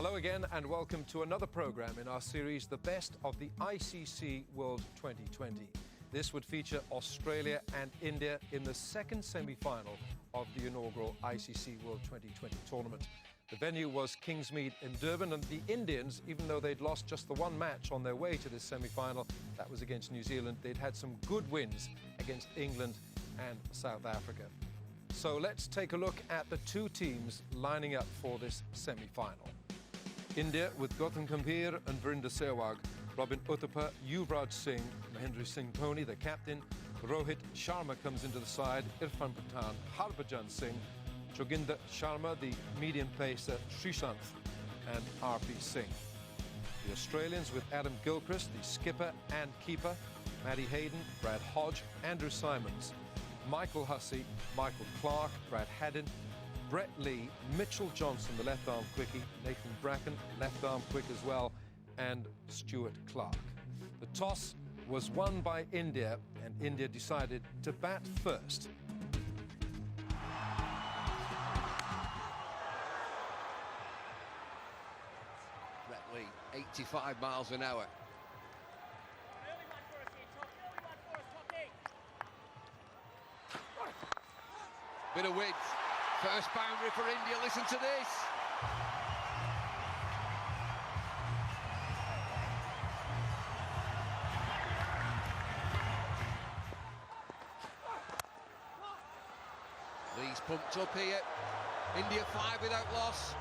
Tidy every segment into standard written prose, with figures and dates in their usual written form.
Hello again and welcome to another programme in our series, The Best of the ICC World 2020. This would feature Australia and India in the second semi-final of the inaugural ICC World 2020 tournament. The venue was Kingsmead in Durban, and the Indians, even though they'd lost just the one match on their way to this semi-final, that was against New Zealand, they'd had some good wins against England and South Africa. So let's take a look at the two teams lining up for this semi-final. India with Gautam Gambhir and Virender Sehwag, Robin Uthappa, Yuvraj Singh, Mahendra Singh Dhoni, the captain, Rohit Sharma comes into the side, Irfan Pathan, Harbhajan Singh, Joginder Sharma, the medium pacer, Srishanth and RP Singh. The Australians with Adam Gilchrist, the skipper and keeper, Matty Hayden, Brad Hodge, Andrew Simons, Michael Hussey, Michael Clark, Brad Haddin, Brett Lee, Mitchell Johnson, the left-arm quickie, Nathan Bracken, left-arm quick as well, and Stuart Clark. The toss was won by India, and India decided to bat first. Brett Lee, 85 miles an hour. Bit of width. First boundary for India, listen to this. Lee's pumped up here. India 5 without loss.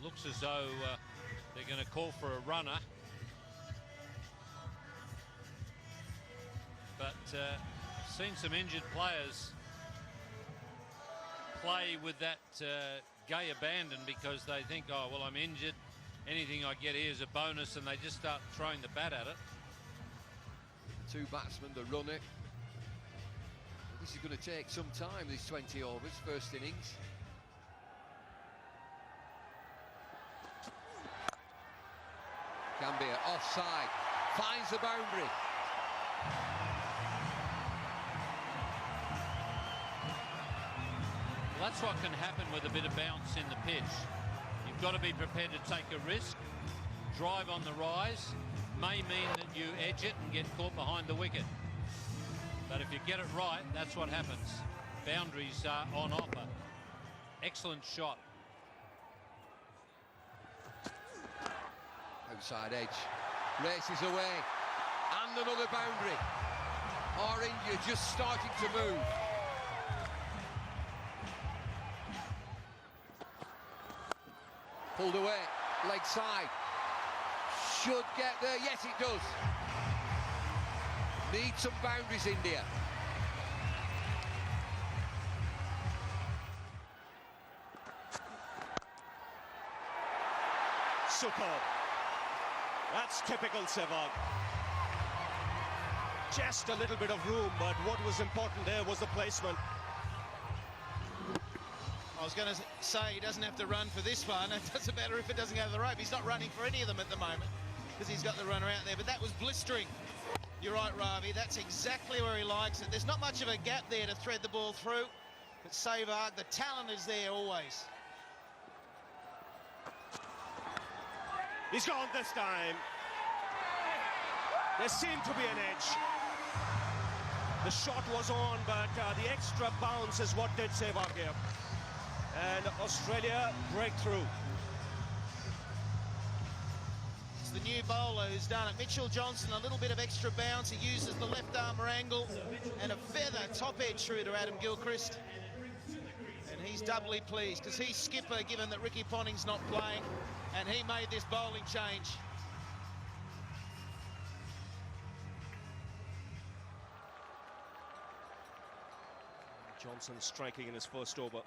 Looks as though they're going to call for a runner. But I've seen some injured players play with that gay abandon because they think, oh, well, I'm injured. Anything I get here is a bonus, and they just start throwing the bat at it. Two batsmen, the runner. This is going to take some time, these 20 overs, first innings. Gambhir offside, finds the boundary. Well, that's what can happen with a bit of bounce in the pitch. You've got to be prepared to take a risk. Drive on the rise may mean that you edge it and get caught behind the wicket. But if you get it right, that's what happens. Boundaries are on offer. Excellent shot. Outside edge, races away, and another boundary. Or India just starting to move. Pulled away, leg side. Should get there, yes it does. Need some boundaries, India. Superb. That's typical Sehwag. Just a little bit of room, but what was important there was the placement. I was going to say he doesn't have to run for this one. It doesn't matter if it doesn't go to the rope. He's not running for any of them at the moment because he's got the runner out there. But that was blistering. You're right, Ravi. That's exactly where he likes it. There's not much of a gap there to thread the ball through. But Sehwag, the talent is there always. He's gone this time. There seemed to be an edge. The shot was on, but the extra bounce is what did Sehwag here. And Australia break through. It's the new bowler who's done it. Mitchell Johnson, a little bit of extra bounce. He uses the left armour angle and a feather top edge through to Adam Gilchrist. And he's doubly pleased because he's skipper, given that Ricky Ponting's not playing, and he made this bowling change. Johnson striking in his first over.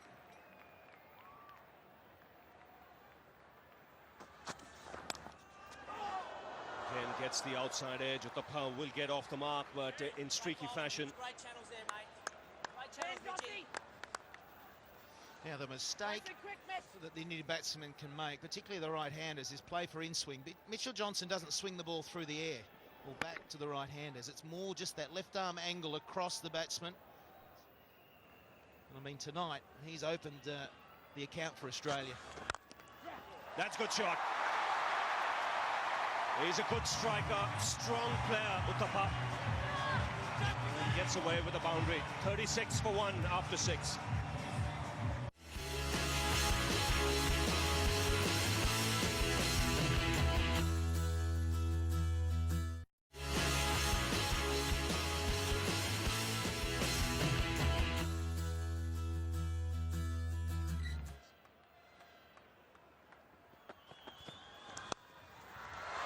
Again gets the outside edge. Uthappa will get off the mark, but in streaky fashion. Right channels there, mate. Right channels, Richie. Now the mistake that the Indian batsmen can make, particularly the right-handers, is play for in-swing. But Mitchell Johnson doesn't swing the ball through the air or back to the right-handers. It's more just that left-arm angle across the batsman. And I mean, tonight, he's opened the the account for Australia. That's a good shot. He's a good striker, strong player, Uthappa. And gets away with the boundary. 36 for 1 after 6.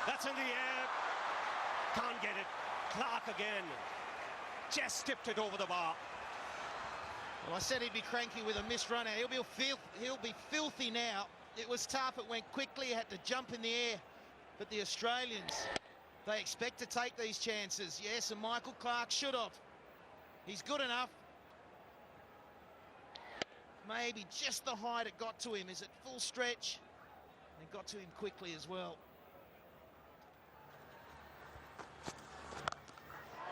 That's in the air. Can't get it. Clark again. Just tipped it over the bar. Well, I said he'd be cranky with a missed runner. He'll be filthy now. It was tough. It went quickly. He had to jump in the air. But the Australians, they expect to take these chances. Yes, and Michael Clark should have. He's good enough. Maybe just the height it got to him. Is it full stretch? It got to him quickly as well.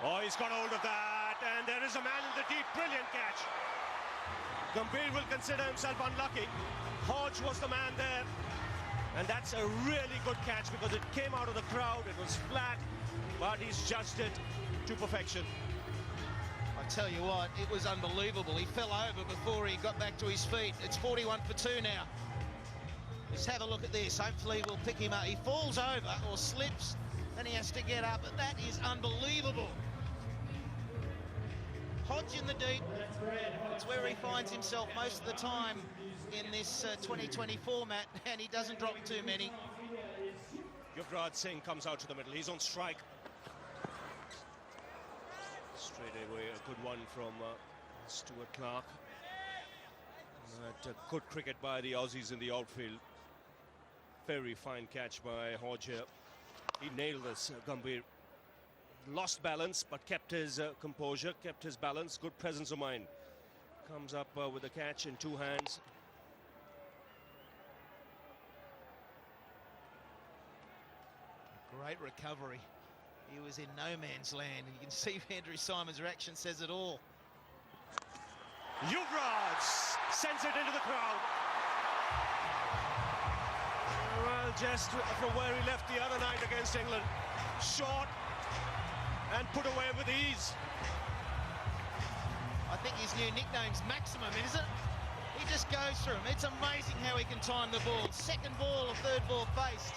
Oh, he's got hold of that, and there is a man in the deep. Brilliant catch. Gambhir will consider himself unlucky. Hodge was the man there, and that's a really good catch because it came out of the crowd. It was flat, but he's judged it to perfection. I tell you what, it was unbelievable. He fell over before he got back to his feet. It's 41 for 2 now. Let's have a look at this. Hopefully we'll pick him up. He falls over or slips, then he has to get up, but that is unbelievable. Hodge in the deep. It's where he finds himself most of the time in this 2020 format, and he doesn't drop too many. Yuvraj Singh comes out to the middle. He's on strike. Straight away, a good one from Stuart Clark. Good cricket by the Aussies in the outfield. Very fine catch by Hodge here. He nailed this, Gambhir. Lost balance, but kept his composure, kept his balance, good presence of mind. Comes up with the catch in 2 hands. Great recovery. He was in no man's land, and you can see Andrew Symonds' reaction says it all. Yuvraj sends it into the crowd. Well, just from where he left the other night against England. Short and put away with ease. I think his new nickname's Maximum, isn't it? He just goes through them. It's amazing how he can time the ball. Second ball or third ball faced.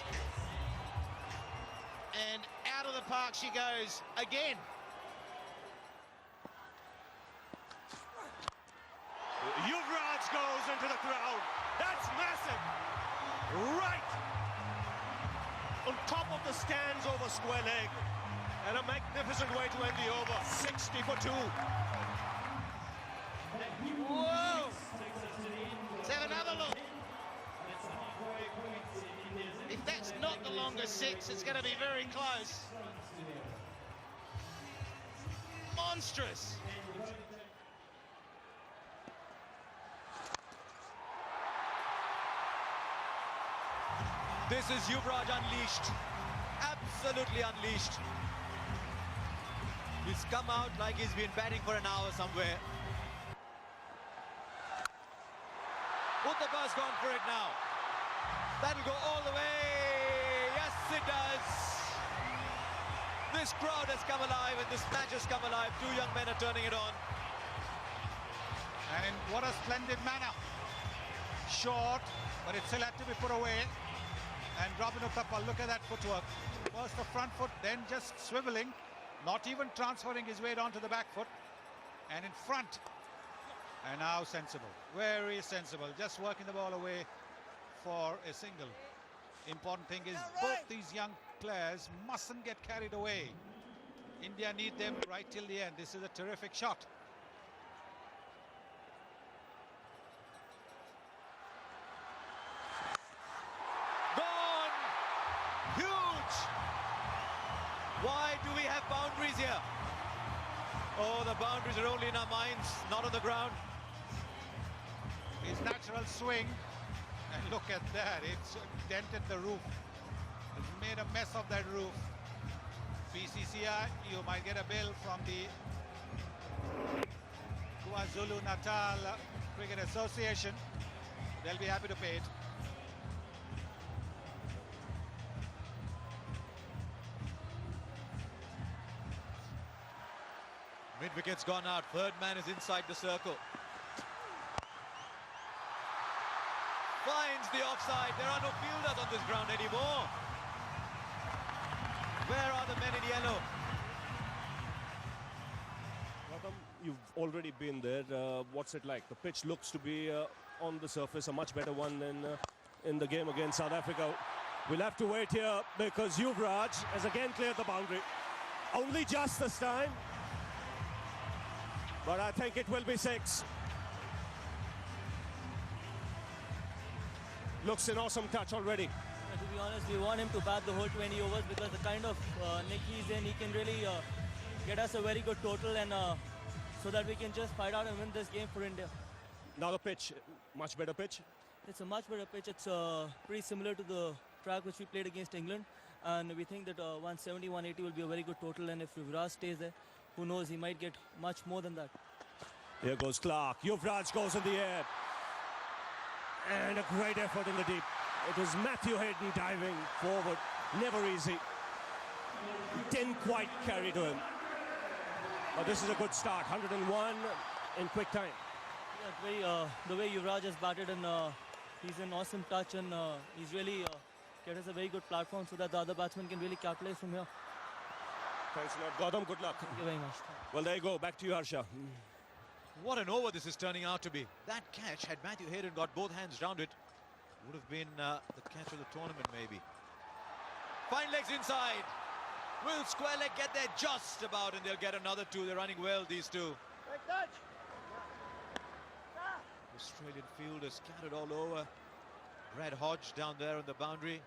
And out of the park she goes again. Yuvraj goes into the crowd. That's massive. Right on top of the stands over square leg. And a magnificent way to end the over. 60 for 2. Whoa! Let's have another look. If that's not the longest 6, it's going to be very close. Monstrous. This is Yuvraj unleashed. Absolutely unleashed. He's come out like he's been batting for an hour somewhere. Uthappa's gone for it now. That'll go all the way. Yes, it does. This crowd has come alive and this match has come alive. 2 young men are turning it on. And in what a splendid manner. Short, but it still had to be put away. And Robin Uthappa, look at that footwork. First the front foot, then just swiveling. Not even transferring his weight onto the back foot. And in front. And now sensible. Very sensible. Just working the ball away for a single. Important thing is both these young players mustn't get carried away. India need them right till the end. This is a terrific shot. Gone! Huge! Why do we have boundaries here? Oh, the boundaries are only in our minds, not on the ground. His natural swing, and look at that, it's dented the roof. It's made a mess of that roof. BCCI, you might get a bill from the KwaZulu-Natal Cricket Association. They'll be happy to pay it. Mid-wicket's gone out. Third man is inside the circle. Finds the offside. There are no fielders on this ground anymore. Where are the men in yellow? Gautam, you've already been there. What's it like? The pitch looks to be on the surface a much better one than in the game against South Africa. We'll have to wait here because Yuvraj has again cleared the boundary. Only just this time. But I think it will be 6. Looks an awesome touch already. To be honest, we want him to bat the whole 20 overs because the kind of nick he's in, he can really get us a very good total and so that we can just fight out and win this game for India. Now the pitch, much better pitch. It's a much better pitch. It's pretty similar to the track which we played against England, and we think that 170, 180 will be a very good total, and if Yuvraj stays there, who knows, he might get much more than that. Here goes Clark. Yuvraj goes in the air. And a great effort in the deep. It was Matthew Hayden diving forward. Never easy. Didn't quite carry to him. But this is a good start. 101 in quick time. Yeah, the way Yuvraj has batted, and he's an awesome touch, and he's really get us a very good platform so that the other batsmen can really capitalize from here. Thanks a lot. Gautam, good luck. Thank you very much. Well, there you go. Back to you, Harsha. What an over this is turning out to be. That catch, had Matthew Hayden got both hands round it, would have been the catch of the tournament maybe. Fine legs inside. Will square leg get there just about, and they'll get another 2. They're running well, these two. Australian fielders scattered all over. Brad Hodge down there on the boundary.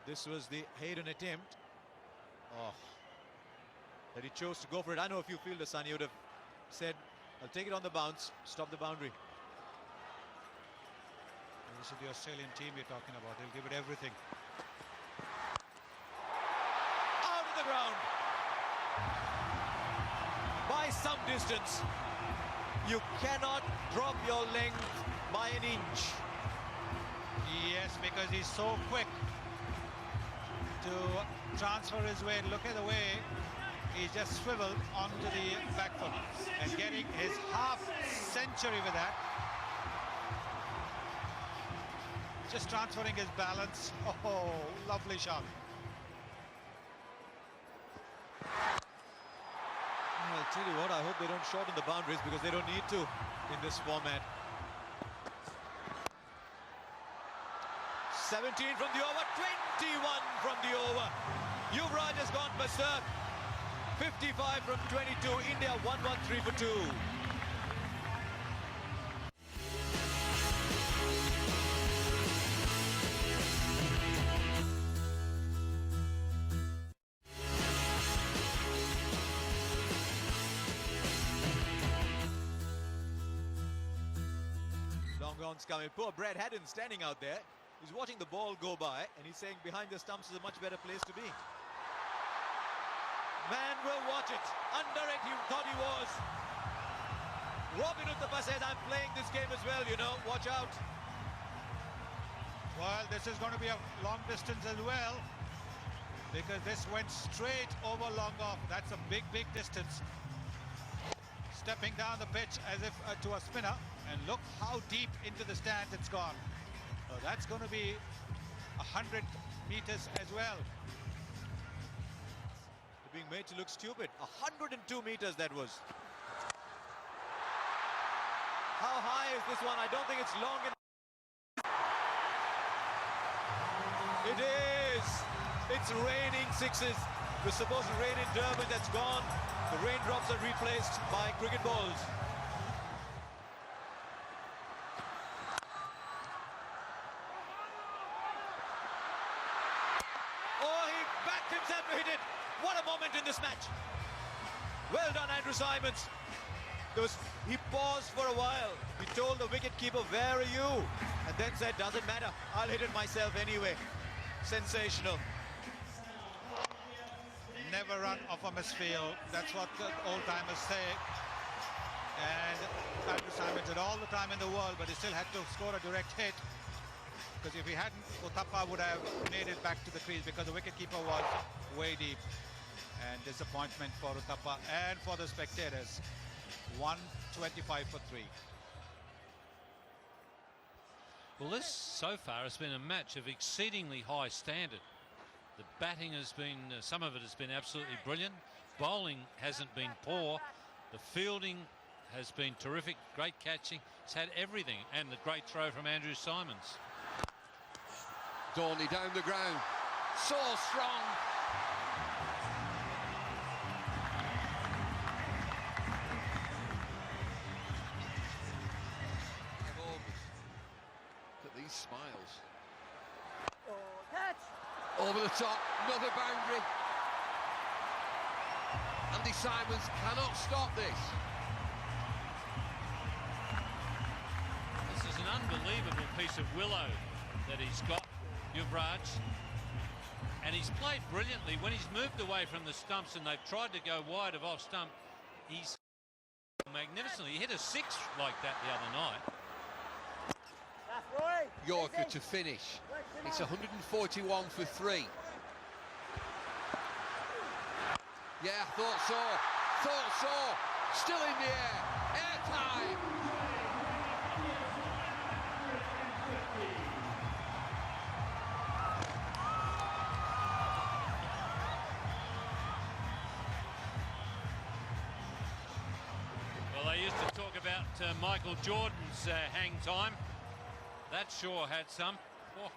This was the Hayden attempt. Oh, that he chose to go for it. I know a few fielders, Sonny, would have said, I'll take it on the bounce, stop the boundary. This is the Australian team you're talking about. They'll give it everything. Out of the ground. By some distance. You cannot drop your length by an inch. Yes, because he's so quick to transfer his weight. Look at the way he just swiveled onto the back foot and getting his half century with that. Just transferring his balance. Oh, lovely shot. I'll tell you what, I hope they don't shorten the boundaries because they don't need to in this format. 17 from the over, 21 from the over. Yuvraj has gone berserk. 55 from 22. India 113 for 2. Long on's coming. Poor Brad Haddon standing out there. He's watching the ball go by and he's saying behind the stumps is a much better place to be. Man will watch it. Under it, he thought he was. Robin Uthappa said, I'm playing this game as well, you know. Watch out. Well, this is going to be a long distance as well, because this went straight over long off. That's a big, big distance. Stepping down the pitch as if to a spinner, and look how deep into the stand it's gone. So that's going to be 100 meters as well. Being made to look stupid. 102 meters that was. How high is this one? I don't think it's long enough. It is. It's raining sixes. It was supposed to rain in Durban. That's gone. The raindrops are replaced by cricket balls. Oh, he backed himself to hit it. What a moment in this match. Well done, Andrew Simons. He paused for a while. He told the wicketkeeper, where are you? And then said, doesn't matter. I'll hit it myself anyway. Sensational. Never run off a misfield. That's what the old-timers say. And Andrew Simons had all the time in the world, but he still had to score a direct hit. Because if he hadn't, Uthappa would have made it back to the crease because the wicketkeeper was way deep. And disappointment for Uthappa and for the spectators. 125 for 3. Well, this so far has been a match of exceedingly high standard. The batting has been, some of it has been absolutely brilliant. Bowling hasn't been poor. The fielding has been terrific. Great catching. It's had everything. And the great throw from Andrew Simons. Dorney down the ground. So strong. Look at these smiles. Over the top, another boundary. Andy Simons cannot stop this. This is an unbelievable piece of willow that he's got, Yuvraj. And he's played brilliantly. When he's moved away from the stumps and they've tried to go wide of off stump, he's magnificently. He hit a 6 like that the other night. Yorker to finish. It's 141 for 3. Yeah, thought so. Thought so. Still in the air. Air time. Well, they used to talk about Michael Jordan's hang time. That sure had some. Oh,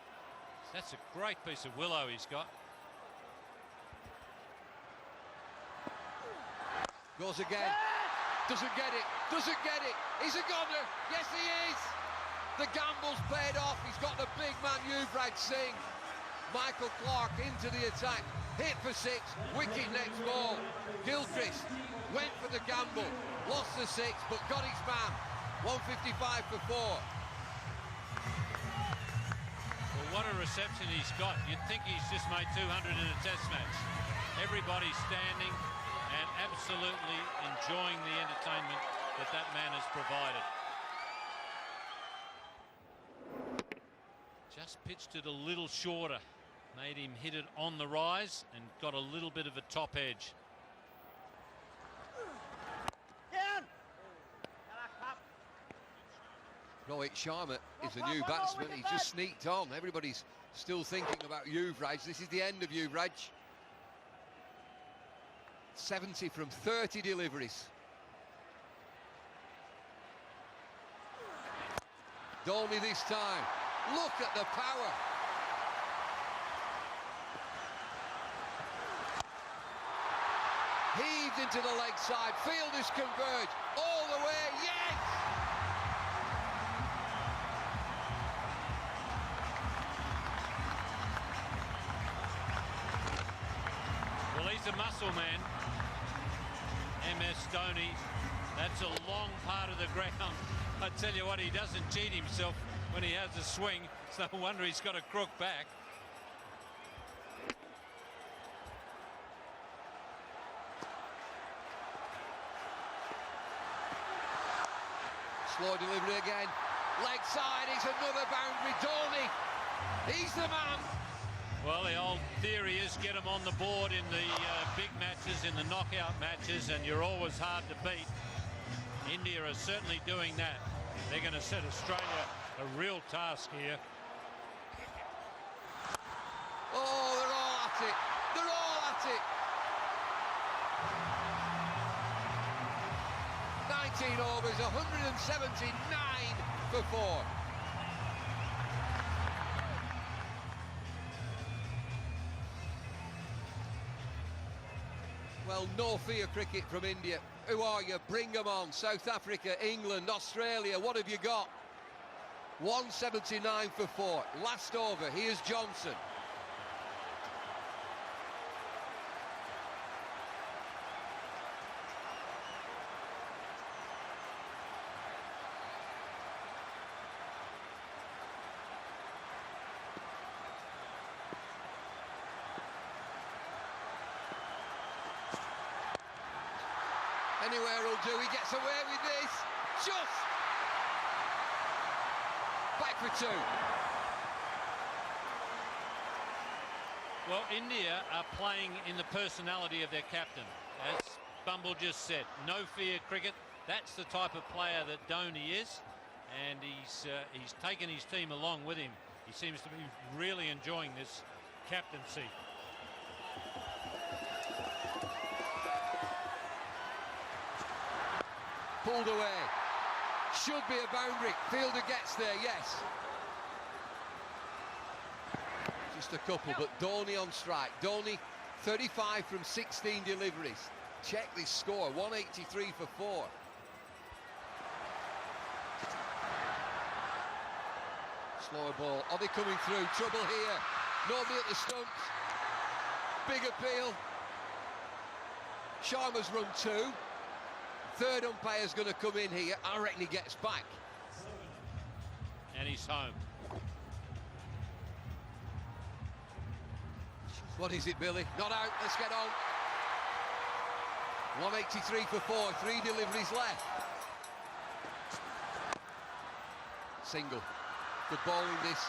that's a great piece of willow he's got. Goes again. Doesn't get it. Doesn't get it. He's a goner. Yes, he is. The gamble's paid off. He's got the big man Yuvraj Singh. Michael Clarke into the attack. Hit for 6. Wicket next ball. Gilchrist went for the gamble. Lost the 6, but got his man. 155 for 4. What a reception he's got. You'd think he's just made 200 in a test match. Everybody's standing and absolutely enjoying the entertainment that that man has provided. Just pitched it a little shorter. Made him hit it on the rise and got a little bit of a top edge. Rohit Sharma is a new batsman. He's just sneaked on. Everybody's still thinking about Yuvraj. This is the end of Yuvraj. 70 from 30 deliveries. Dolmy this time. Look at the power. Heaved into the leg side. Fielders converge. All the way. Yes! Well, he's a muscle man, MS Stoney. That's a long part of the ground. I tell you what, he doesn't cheat himself when he has a swing. It's no wonder he's got a crook back. Slow delivery again. Leg side, it's another boundary. Dolny, he's the man. Well, the old theory is get them on the board in the big matches, in the knockout matches, and you're always hard to beat. India are certainly doing that. They're going to set Australia a real task here. Oh, they're all at it. They're all at it. 19 overs, 179 for 4. Well, no fear cricket from India. Who are you? Bring them on. South Africa, England, Australia, what have you got? 179 for 4. Last over, here's Johnson. Anywhere will do. He gets away with this. Just back for two. Well, India are playing in the personality of their captain. As Bumble just said, no fear cricket. That's the type of player that Dhoni is, and he's taken his team along with him. He seems to be really enjoying this captaincy. Pulled away. Should be a boundary. Fielder gets there, yes. Just a couple, but Dhoni on strike. Dhoni, 35 from 16 deliveries. Check this score, 183 for 4. Slower ball. Are they coming through? Trouble here. Nobody at the stumps. Big appeal. Sharma's run 2. Third umpire's going to come in here. I reckon he gets back. And he's home. What is it, Billy? Not out. Let's get on. 183 for 4. 3 deliveries left. Single. Good bowling this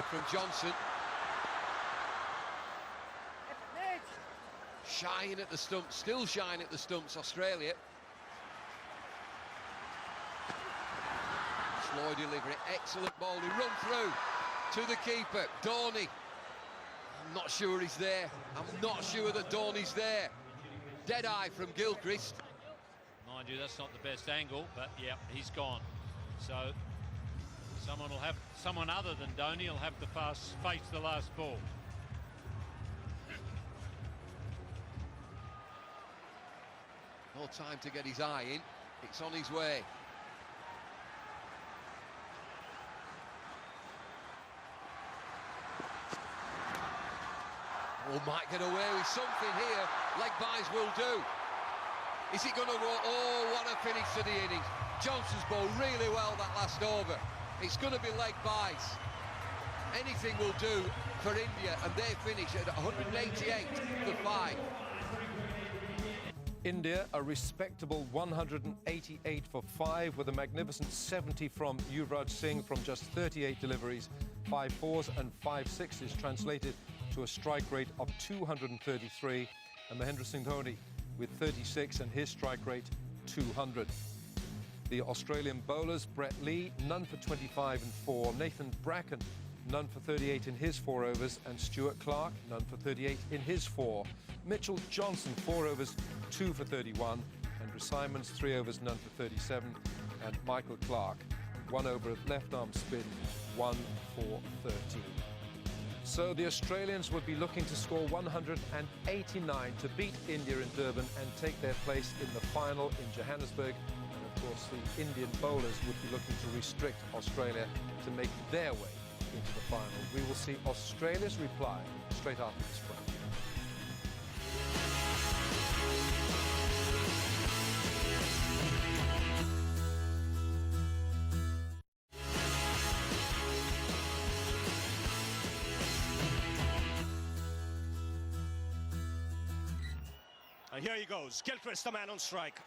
from Johnson. Shying at the stumps. Still shying at the stumps, Australia. Slow delivery, excellent ball. He run through to the keeper, Dhoni. I'm not sure he's there. I'm not sure that Dhoni's there. Dead eye from Gilchrist. Mind you, that's not the best angle, but yeah, he's gone. So someone other than Dhoni will have to face the last ball. No time to get his eye in. It's on his way. Oh, might get away with something here. Leg byes will do. Is it going to roll? Oh, what a finish to the innings. Johnson's bowled really well that last over. It's going to be leg byes. Anything will do for India, and they finish at 188 for 5. India, a respectable 188 for 5 with a magnificent 70 from Yuvraj Singh from just 38 deliveries, 5 fours and 5 sixes, translated to a strike rate of 233, and Mahendra Singh Dhoni with 36 and his strike rate 200. The Australian bowlers, Brett Lee, none for 25 and 4, Nathan Bracken, none for 38 in his 4 overs, and Stuart Clark, none for 38 in his 4. Mitchell Johnson, 4 overs, 2 for 31, Andrew Simons, 3 overs, none for 37, and Michael Clark, 1 over of left-arm spin, 1 for 13. So the Australians would be looking to score 189 to beat India in Durban and take their place in the final in Johannesburg. And of course, the Indian bowlers would be looking to restrict Australia to make their way into the final. We will see Australia's reply straight after this break. And here he goes, Gilchrist, the man on strike.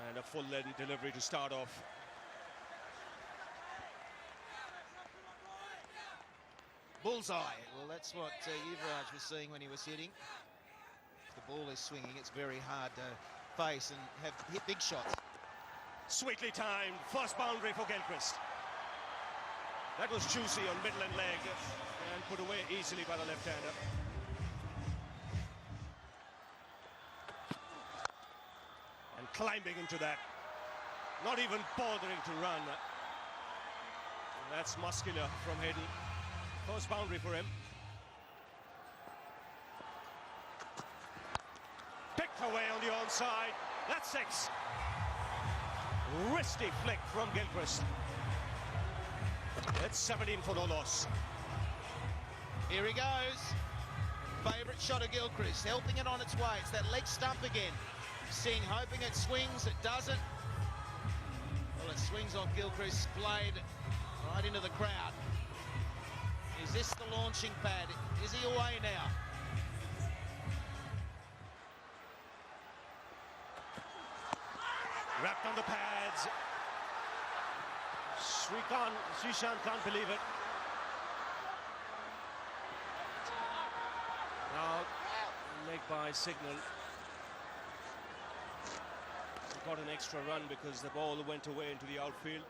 And a full lead delivery to start off. Bullseye. Well, that's what Yuvraj was seeing when he was hitting. If the ball is swinging, it's very hard to face and hit big shots. Sweetly timed, first boundary for Gilchrist. That was juicy on middle and leg and put away easily by the left-hander. And climbing into that, not even bothering to run. And that's muscular from Hayden. First boundary for him. Picked away on the onside. That's 6. Wristy flick from Gilchrist. It's 17 for no loss. Here he goes. Favourite shot of Gilchrist, helping it on its way. It's that leg stump again. Singh hoping it swings, it doesn't. Well, it swings off Gilchrist's blade right into the crowd. Is this the launching pad? Is he away now? Wrapped on the pads. Srishant can't believe it. Now, leg by signal. He got an extra run because the ball went away into the outfield.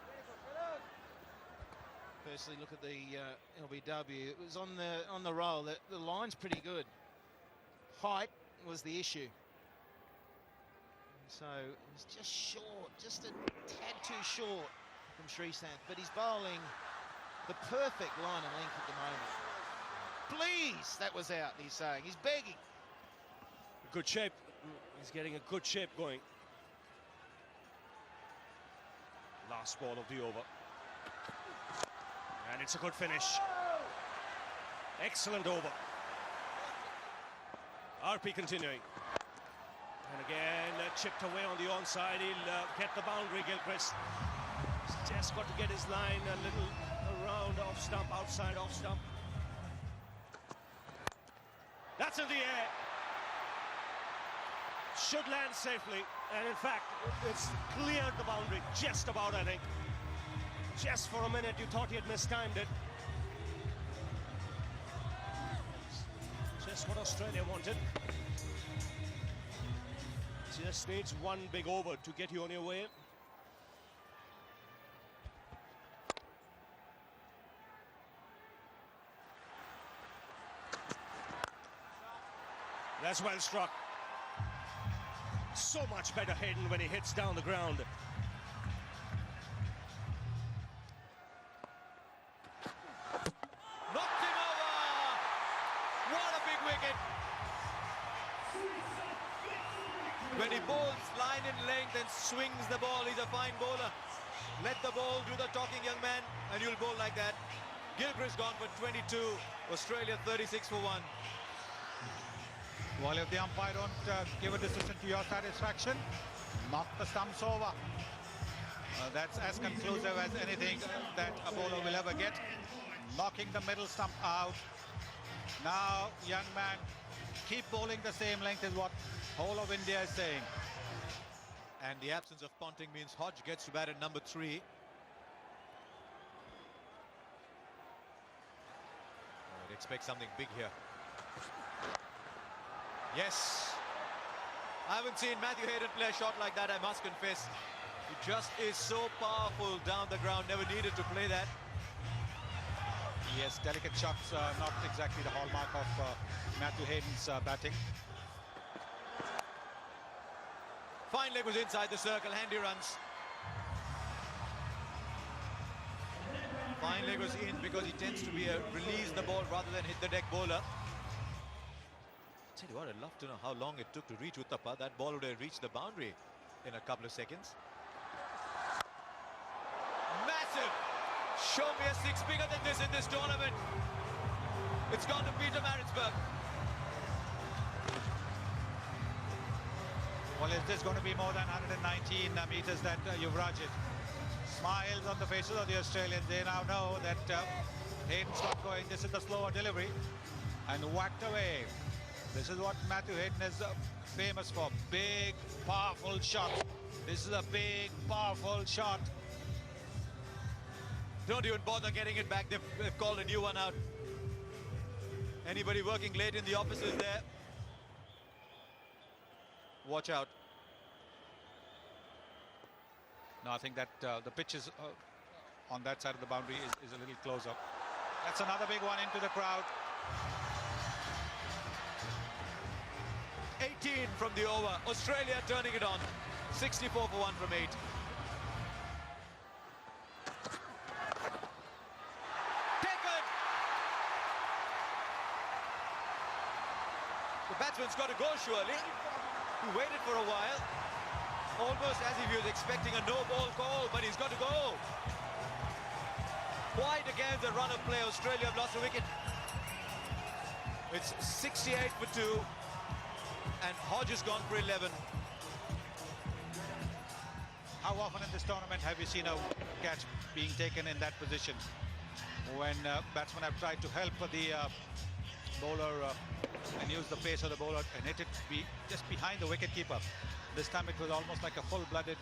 Firstly, look at the LBW. It was on the roll. The line's pretty good. Height was the issue. So it was just short, just a tad too short from Srishant. But he's bowling the perfect line and length at the moment. Please, that was out, he's saying. He's begging. Good shape. He's getting a good shape going. Last ball of the over. And it's a good finish. Excellent over. RP continuing. And again, chipped away on the onside. He'll get the boundary, Gilchrist. He's just got to get his line a little around off stump, outside off stump. That's in the air. Should land safely. And in fact, it's cleared the boundary just about, I think. Just for a minute, you thought he had mistimed it. Just what Australia wanted. Just needs one big over to get you on your way. That's well struck. So much better Hayden when he hits down the ground. Knocked him over! What a big wicket! When he bowls line in length and swings the ball, he's a fine bowler. Let the ball do the talking, young man, and you'll bowl like that. Gilchrist gone for 22. Australia 36 for 1. Well, if the umpire don't give a decision to your satisfaction, knock the stumps over. That's as conclusive as anything that a bowler will ever get. Knocking the middle stump out. Now, young man, keep bowling the same length is what whole of India is saying. And the absence of Ponting means Hodge gets to bat at number 3. I'd expect something big here. Yes. I haven't seen Matthew Hayden play a shot like that, I must confess. He just is so powerful down the ground, never needed to play that. Yes, delicate shots, not exactly the hallmark of Matthew Hayden's batting. Fine leg was inside the circle, handy runs. Fine leg was in because he tends to be a release the ball rather than hit the deck bowler. Tell you what, I'd love to know how long it took to reach Uthappa. That ball would have reached the boundary in a couple of seconds. Massive! Show me a 6 bigger than this in this tournament. It's gone to Peter Maritzburg. Well, is this going to be more than 119 meters that Yuvraj hit? Smiles on the faces of the Australians. They now know that Hayden's not going. This is the slower delivery. And whacked away. This is what Matthew Hayden is famous for. Big, powerful shot. This is a big, powerful shot. Don't even bother getting it back. They've called a new one out. Anybody working late in the offices there? Watch out. No, I think that the pitch is on that side of the boundary is a little closer. That's another big one into the crowd. 18 from the over. Australia turning it on. 64 for 1 from 8. Taken! The batsman's got to go, surely. He waited for a while. Almost as if he was expecting a no-ball call, but he's got to go. Wide against the run of play. Australia have lost a wicket. It's 68 for 2. And Hodge has gone for 11. How often in this tournament have you seen a catch being taken in that position? When batsmen have tried to help the bowler and use the pace of the bowler and hit it just behind the wicketkeeper. This time it was almost like a full-blooded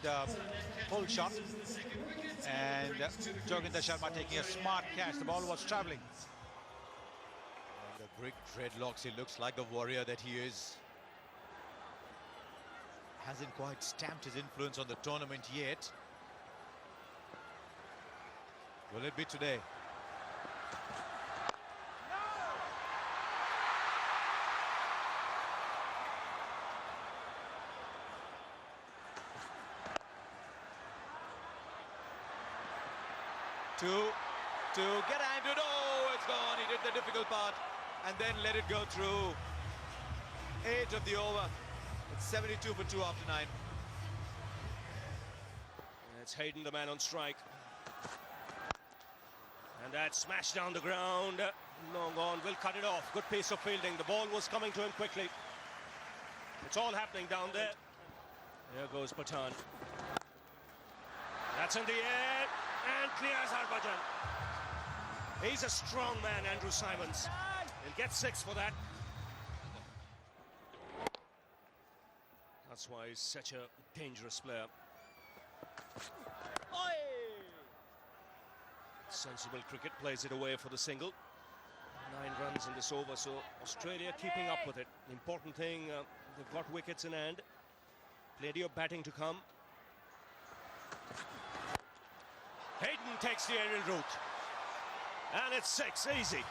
pull shot. And Joginder Sharma taking a smart catch. The ball was travelling. The big dreadlocks, he looks like the warrior that he is. Hasn't quite stamped his influence on the tournament yet. Will it be today? To get handed. Oh, it's gone. He did the difficult part and then let it go through. 8 of the over. It's 72 for 2 after 9. It's Hayden, the man on strike. And that smashed down the ground. Long on, will cut it off. Good piece of fielding. The ball was coming to him quickly. It's all happening down there. There goes Pathan. That's in the air and clears Harbhajan. He's a strong man, Andrew Simons. He'll get 6 for that. That's why he's such a dangerous player. Sensible cricket, plays it away for the single. 9 runs in this over, so Australia keeping up with it. The important thing, they've got wickets in hand. Plenty of batting to come. Hayden takes the aerial route. And it's 6, easy.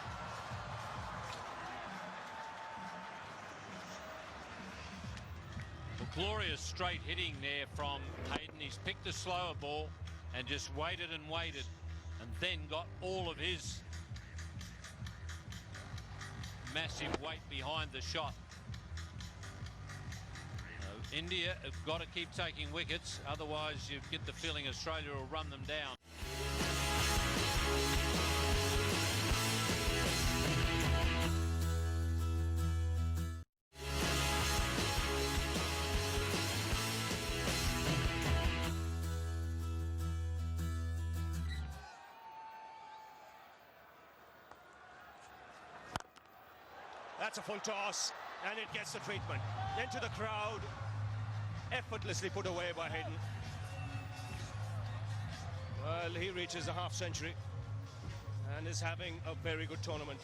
Well, glorious straight hitting there from Hayden. He's picked a slower ball and just waited and waited, and then got all of his massive weight behind the shot. So India have got to keep taking wickets, otherwise you get the feeling Australia will run them down. That's a full toss, and it gets the treatment. Into the crowd, effortlessly put away by Hayden. Well, he reaches a half century and is having a very good tournament.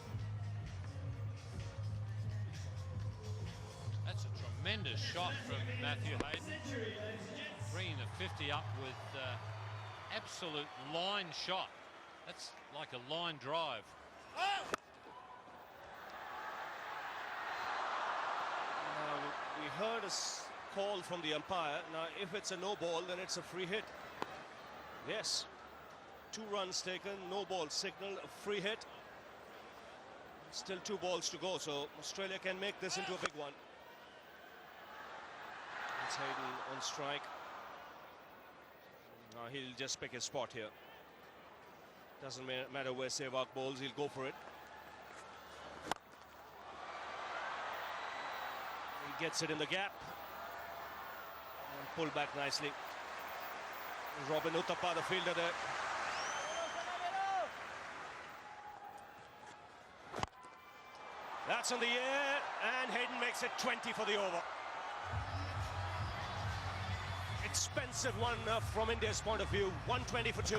That's a tremendous shot from Matthew Hayden. Bringing the 50 up with absolute line shot. That's like a line drive. We heard a call from the umpire. Now, if it's a no ball, then it's a free hit. Yes. 2 runs taken, no ball signal, a free hit. Still 2 balls to go, so Australia can make this into a big one. It's Hayden on strike. Now he'll just pick his spot here. Doesn't matter where Sehwag bowls, he'll go for it. He gets it in the gap and pull back nicely. Robin Uthappa, the fielder there. That's in the air, and Hayden makes it 20 for the over. Expensive one from India's point of view. 120 for 2.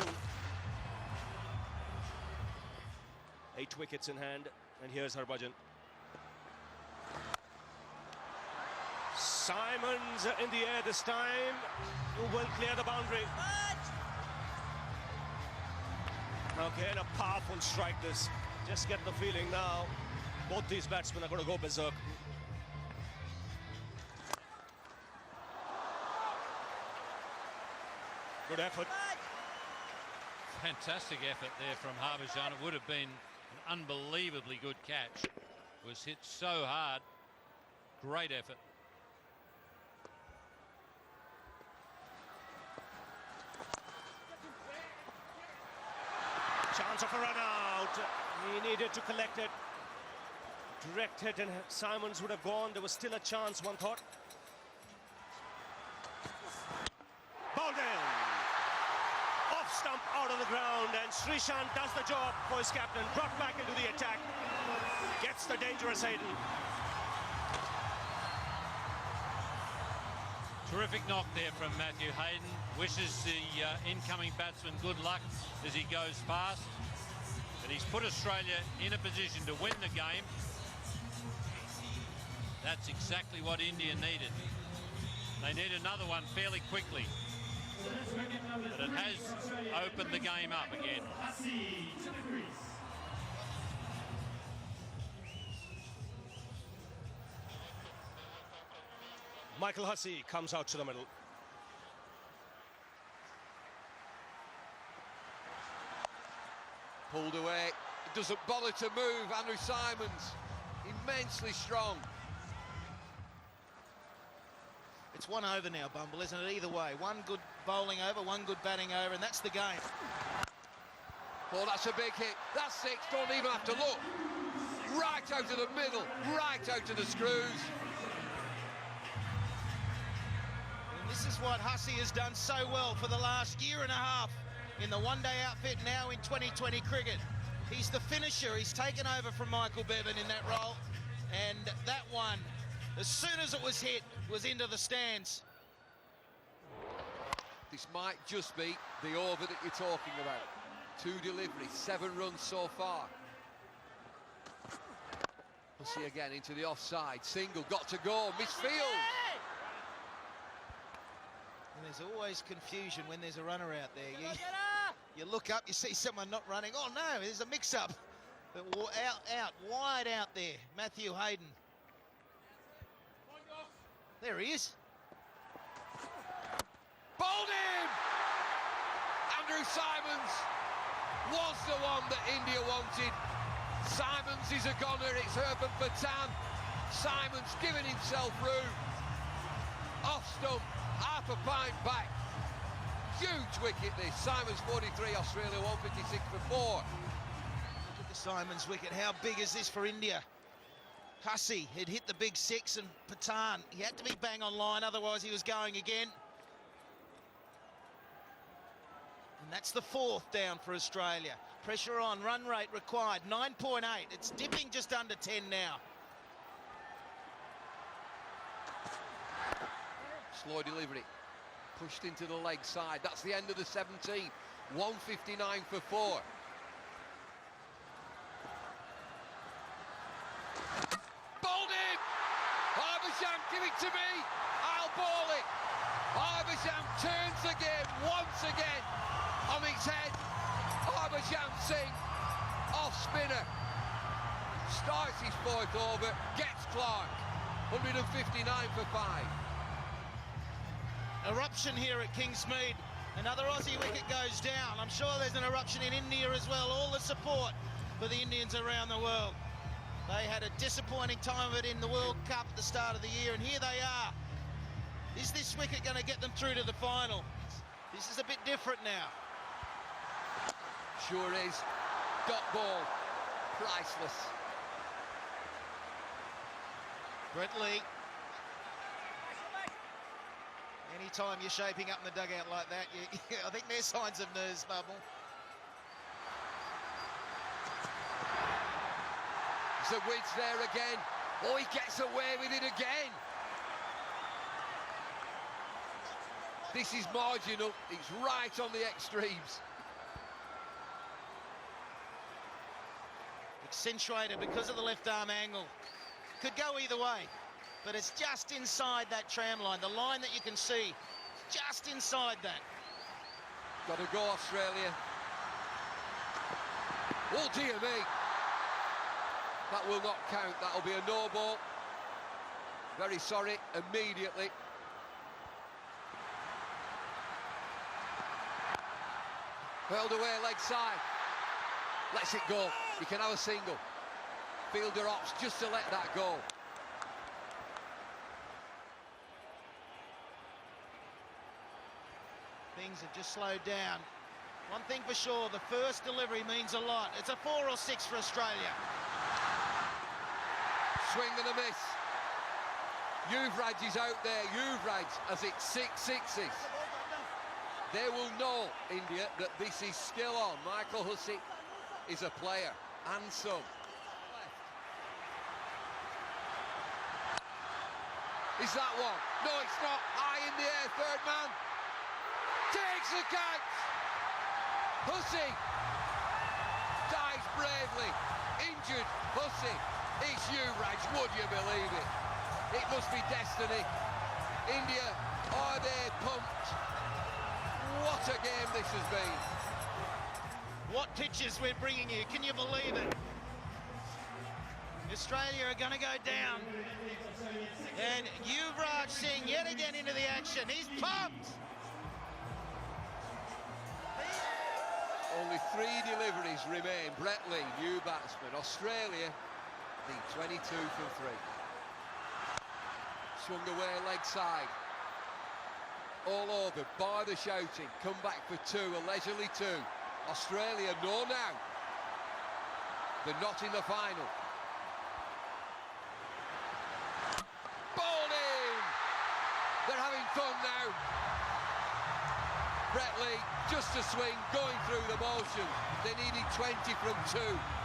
8 wickets in hand, and here's Harbhajan. Simons in the air this time, who will clear the boundary. Again, a powerful strike this. Just get the feeling now, both these batsmen are going to go berserk. Good effort. Fantastic effort there from Harbhajan. It would have been an unbelievably good catch. It was hit so hard. Great effort. Chance of a run out. He needed to collect it. Direct hit, and Simons would have gone. There was still a chance, one thought. Bowled in. Off stump, out of the ground, and Srishant does the job for his captain. Brought back into the attack. Gets the dangerous Hayden. Terrific knock there from Matthew Hayden. Wishes the incoming batsman good luck as he goes past. But he's put Australia in a position to win the game. That's exactly what India needed. They need another one fairly quickly. But it has opened the game up again. Michael Hussey comes out to the middle. Pulled away. Doesn't bother to move. Andrew Symonds, immensely strong. It's 1 over now, Bumble, isn't it? Either way. One good bowling over, one good batting over, and that's the game. Oh, that's a big hit. That's 6. Don't even have to look. Right out of the middle. Right out of the screws. And this is what Hussey has done so well for the last year and a half in the one-day outfit, now in 2020 cricket. He's the finisher. He's taken over from Michael Bevan in that role. And that one, as soon as it was hit, was into the stands. This might just be the over that you're talking about. 2 deliveries, 7 runs so far. We'll see again into the offside. Single, got to go, misfield. And there's always confusion when there's a runner out there. You look up, you see someone not running. Oh no, there's a mix-up. But wide out there, Matthew Hayden. There he is. Bowled him! Andrew Symonds was the one that India wanted. Symonds is a goner, it's Urban Patan. Symonds giving himself room. Off stump, half a pint back. Huge wicket this. Symonds 43, Australia 156 for 4. Look at the Symonds wicket. How big is this for India? Hussey had hit the big 6 and Patan, he had to be bang on line, otherwise he was going again. And that's the 4th down for Australia. Pressure on, run rate required, 9.8. It's dipping just under 10 now. Slow delivery. Pushed into the leg side. That's the end of the 17. 159 for 4. Bowled him! Harbhajan, give it to me! I'll bowl it! Harbhajan turns the game once again on its head. Harbhajan Singh, off spinner. Starts his 4th over, gets Clark. 159 for 5. Eruption here at Kingsmead. Another Aussie wicket goes down. I'm sure there's an eruption in India as well. All the support for the Indians around the world. They had a disappointing time of it in the World Cup at the start of the year, and here they are. Is this wicket going to get them through to the final? This is a bit different now. Sure is. Dot ball. Priceless. Brett Lee. Anytime you're shaping up in the dugout like that, I think there's signs of nerves, Bubble. There's a width there again. Oh, he gets away with it again. This is marginal. It's right on the extremes. Accentuated because of the left arm angle. Could go either way, but it's just inside that tram line, the line that you can see, just inside that. Got to go, Australia. Oh, dear me. That will not count. That'll be a no ball. Very sorry, immediately. Hurled away, leg side. Lets it go. You can have a single. Fielder opts just to let that go. Things have just slowed down. One thing for sure, the first delivery means a lot. It's a 4 or 6 for Australia. Swing and a miss. Yuvraj is out there. Yuvraj as it's 6 sixes. They will know, India, that this is still on. Michael Hussey is a player, and some. Is that one? No, it's not. High in the air, third man. Takes the count. Hussey dies bravely. Injured Hussey. It's Yuvraj, would you believe it? It must be destiny. India, are they pumped? What a game this has been. What pitches we're bringing you, can you believe it? Australia are going to go down. And Yuvraj Singh yet again into the action. He's pumped! Only 3 deliveries remain. Brett Lee, new batsman. Australia lead 22 from 3. Swung away leg side. All over, bar the shouting. Come back for 2, a leisurely 2. Australia know now. They're not in the final. Bowled in! They're having fun now. Brett Lee, just a swing, going through the motion. They needed 20 from 2.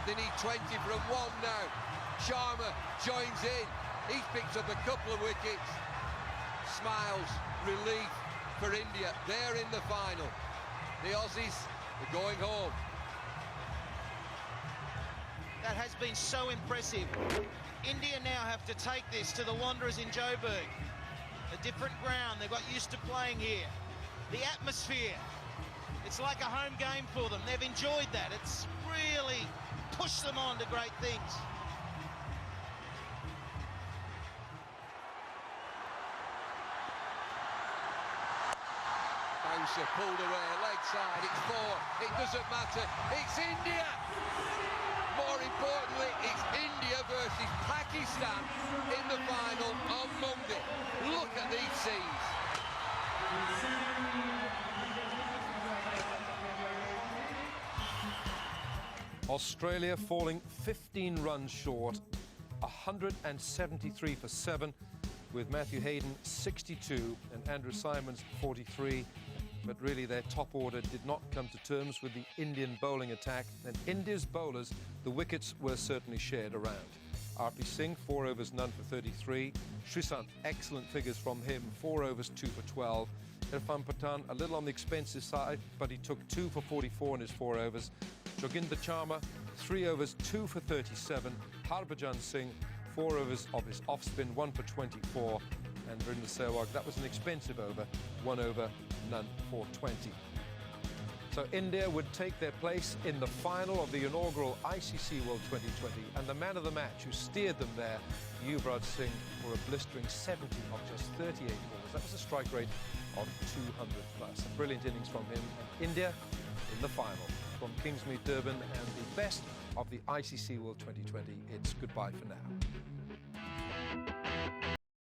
They need 20 from 1 now. Sharma joins in. He's picked up a couple of wickets. Smiles, relief for India. They're in the final. The Aussies are going home. That has been so impressive. India now have to take this to the Wanderers in Joburg. A different ground, they've got used to playing here. The atmosphere, it's like a home game for them. They've enjoyed that. It's really pushed them on to great things. Bouncer pulled away, leg side, it's 4, it doesn't matter, it's India! More importantly, it's India versus Pakistan in the final on Monday. Look at these scenes. Australia falling 15 runs short, 173 for 7, with Matthew Hayden 62 and Andrew Simons 43. But really their top order did not come to terms with the Indian bowling attack, and India's bowlers, the wickets were certainly shared around. RP Singh, 4 overs, none for 33. Srisant, excellent figures from him, 4 overs, 2 for 12. Irfan Pathan, a little on the expensive side, but he took 2 for 44 in his 4 overs. Joginder Sharma, 3 overs, 2 for 37. Harbhajan Singh, 4 overs of his off-spin, 1 for 24. And Virendra Sehwag, that was an expensive over, 1 over, none for 20. So India would take their place in the final of the inaugural ICC World 2020, and the man of the match who steered them there, Yuvraj Singh, for a blistering 70 of just 38 balls. That was a strike rate of 200 plus. A brilliant innings from him, and India in the final. From Kingsmead, Durban, and the best of the ICC World 2020, it's goodbye for now.